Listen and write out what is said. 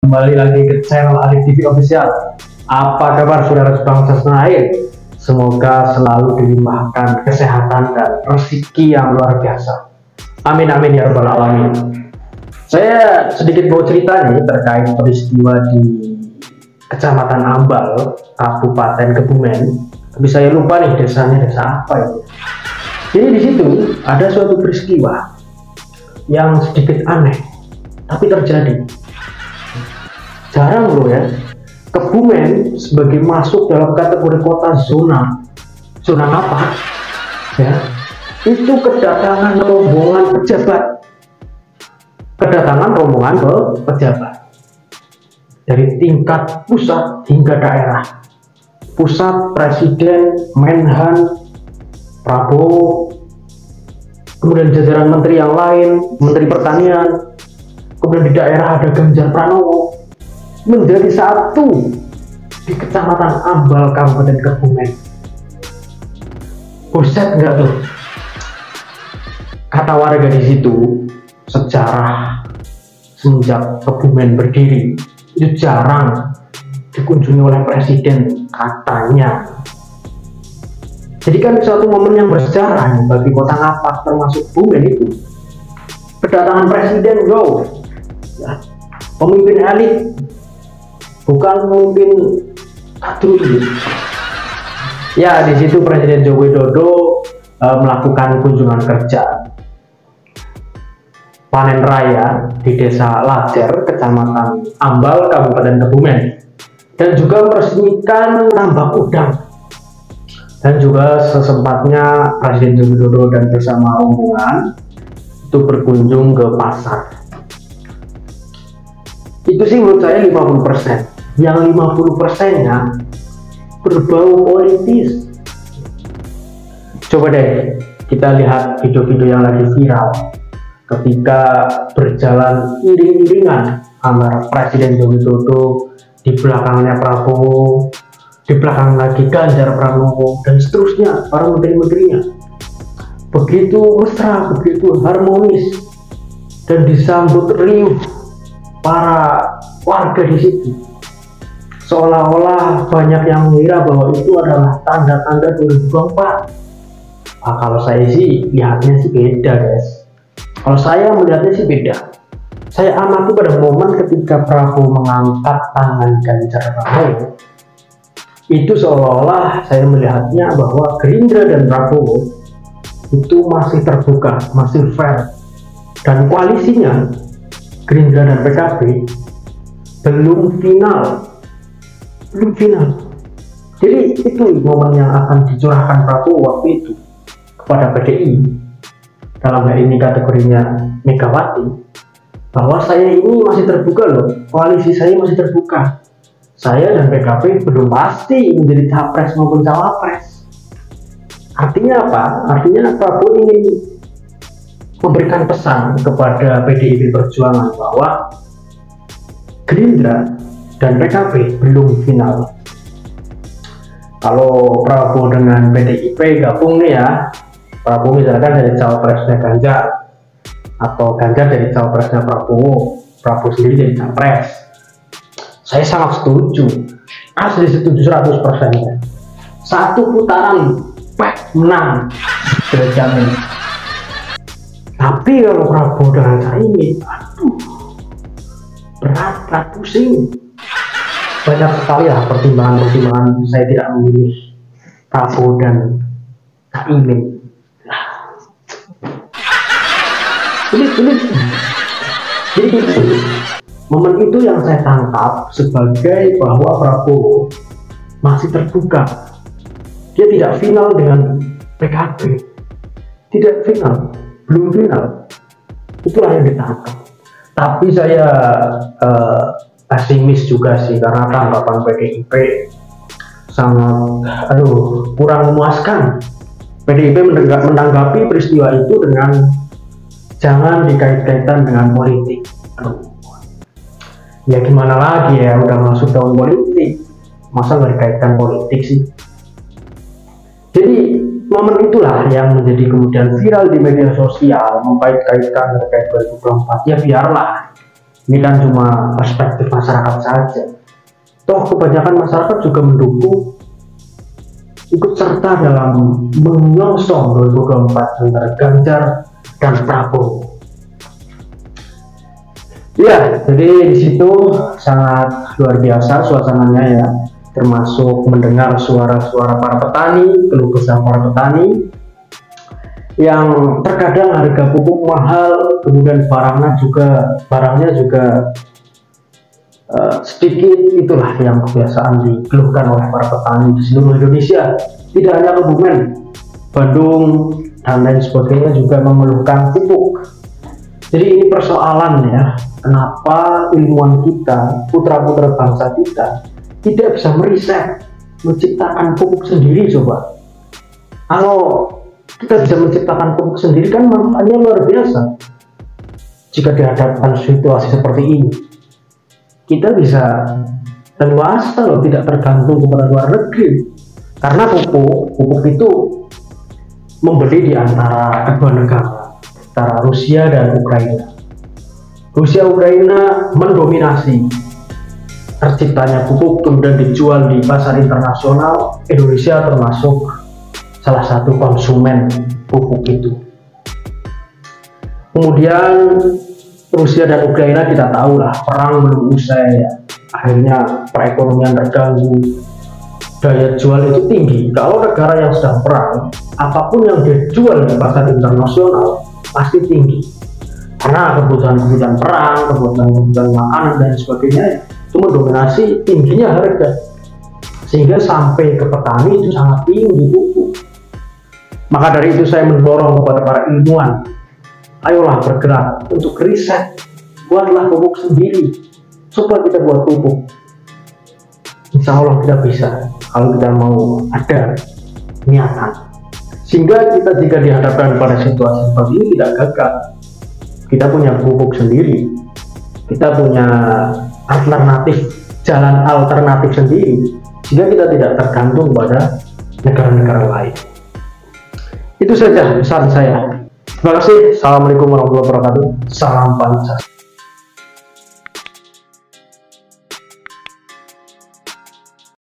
Kembali lagi ke channel Arif TV Official. Apa kabar saudara sebangsa setanah air? Semoga selalu dilimpahkan kesehatan dan rezeki yang luar biasa. Amin amin ya rabbal alamin. Saya sedikit mau cerita nih terkait peristiwa di Kecamatan Ambal, Kabupaten Kebumen. Tapi saya lupa nih desanya desa apa itu. Jadi di situ ada suatu peristiwa yang sedikit aneh, tapi terjadi. Jarang loh ya, Kebumen sebagai masuk dalam kategori kota zona apa? Ya, itu kedatangan rombongan pejabat dari tingkat pusat hingga daerah. Pusat Presiden, Menhan, Prabowo, kemudian jajaran menteri yang lain, Menteri Pertanian, kemudian di daerah ada Ganjar Pranowo, menjadi satu di Kecamatan Ambal, Kabupaten Kebumen. Buset nggak tuh? Kata warga di situ, sejarah semenjak Kebumen berdiri itu jarang dikunjungi oleh presiden katanya. Jadi kan suatu momen yang bersejarah bagi kota Ngapak termasuk Kebumen itu. Kedatangan presiden ya, pemimpin elit, bukan pemimpin kadrun. Ya, di situ Presiden Joko Widodo melakukan kunjungan kerja panen raya di Desa Lajer, Kecamatan Ambal, Kabupaten Kebumen, dan juga meresmikan tambak udang. Dan juga sesempatnya Presiden Joko Widodo dan bersama rombongan itu berkunjung ke pasar. Itu sih menurut saya 50%. Yang 50%-nya berbau politis. Coba deh kita lihat video-video yang lagi viral ketika berjalan iring-iringan antara Presiden Joko Widodo, di belakangnya Prabowo, di belakang lagi Ganjar Pranowo, dan seterusnya para menteri-menterinya. Begitu mesra, begitu harmonis, dan disambut riuh para warga di situ. Seolah-olah banyak yang mengira bahwa itu adalah tanda-tanda 2024. Nah, kalau saya sih lihatnya sih beda, guys. Kalau saya melihatnya sih beda. Saya amati pada momen ketika Prabowo mengangkat tangan Ganjar Pranowo. Itu seolah-olah saya melihatnya bahwa Gerindra dan Prabowo itu masih terbuka, masih fair, dan koalisinya Gerindra dan PKB belum final. Jadi itu momen yang akan dicurahkan Prabowo waktu itu kepada PDI, dalam hal ini kategorinya Megawati, bahwa saya ini masih terbuka loh, koalisi saya masih terbuka, saya dan PKB belum pasti menjadi capres maupun cawapres. Artinya apa? Artinya Prabowo ingin memberikan pesan kepada PDIP Perjuangan bahwa Gerindra dan PKB belum final. Kalau Prabowo dengan PDIP gabung nih ya, Prabowo misalkan dari cawapresnya Ganjar, atau Ganjar dari cawapresnya Prabowo sendiri jadi capres, saya sangat setuju, asli setuju 100%. Satu putaran menang, sudah jamin. Tapi kalau Prabowo dengan Caimin, aduh, berat pusing. Banyak sekali lah pertimbangan saya tidak memilih Prabowo dan Caimin. Jadi itu momen itu yang saya tangkap sebagai bahwa Prabowo masih terbuka. Dia tidak final dengan PKB, tidak final, belum final. Itulah yang ditangkap. Tapi saya pesimis juga sih, karena tanggapan PDIP sangat kurang memuaskan. PDIP menanggapi peristiwa itu dengan jangan dikait-kaitan dengan politik. Ya gimana lagi ya, udah masuk tahun politik, masa nggak dikaitkan politik sih? Jadi momen itulah yang menjadi kemudian viral di media sosial, mengkait-kaitkan terkait 2024. Ya biarlah, Ini kan cuma perspektif masyarakat saja. Toh kebanyakan masyarakat juga mendukung, ikut serta dalam menyongsong 2024 antara Ganjar dan Prabowo. Ya, jadi di situ sangat luar biasa suasananya ya, termasuk mendengar suara-suara para petani, keluh kesah para petani yang terkadang harga pupuk mahal, kemudian barangnya juga sedikit. Itulah yang kebiasaan dikeluhkan oleh para petani di seluruh Indonesia, tidak hanya Kebumen, Bandung dan lain sebagainya juga mengeluhkan pupuk. Jadi ini persoalan ya, kenapa ilmuwan kita, putra-putra bangsa kita tidak bisa meriset, menciptakan pupuk sendiri. Coba kalau kita bisa menciptakan pupuk sendiri kan manfaatnya luar biasa. Jika dihadapkan situasi seperti ini, kita bisa leluasa loh, tidak tergantung kepada luar negeri. Karena pupuk itu membeli di antara kedua negara, antara Rusia dan Ukraina. Rusia-Ukraina mendominasi terciptanya pupuk, kemudian dijual di pasar internasional. Indonesia termasuk salah satu konsumen pupuk itu. Kemudian Rusia dan Ukraina kita tahu lah, perang belum usai ya. Akhirnya perekonomian terganggu, daya jual itu tinggi. Kalau negara yang sedang perang, apapun yang dijual di pasar internasional pasti tinggi, karena kebutuhan perang, kebutuhan makanan dan sebagainya itu mendominasi tingginya harga, sehingga sampai ke petani itu sangat tinggi pupuk. Maka dari itu saya mendorong kepada para ilmuwan, ayolah bergerak untuk riset, buatlah pupuk sendiri. Coba kita buat pupuk, insya Allah kita bisa kalau kita mau ada niatan. Sehingga kita jika dihadapkan pada situasi seperti ini tidak gagal. Kita punya pupuk sendiri, kita punya jalan alternatif sendiri, sehingga kita tidak tergantung pada negara-negara lain. Itu saja pesan saya. Terima kasih. Assalamualaikum warahmatullahi wabarakatuh. Salam Pancasila.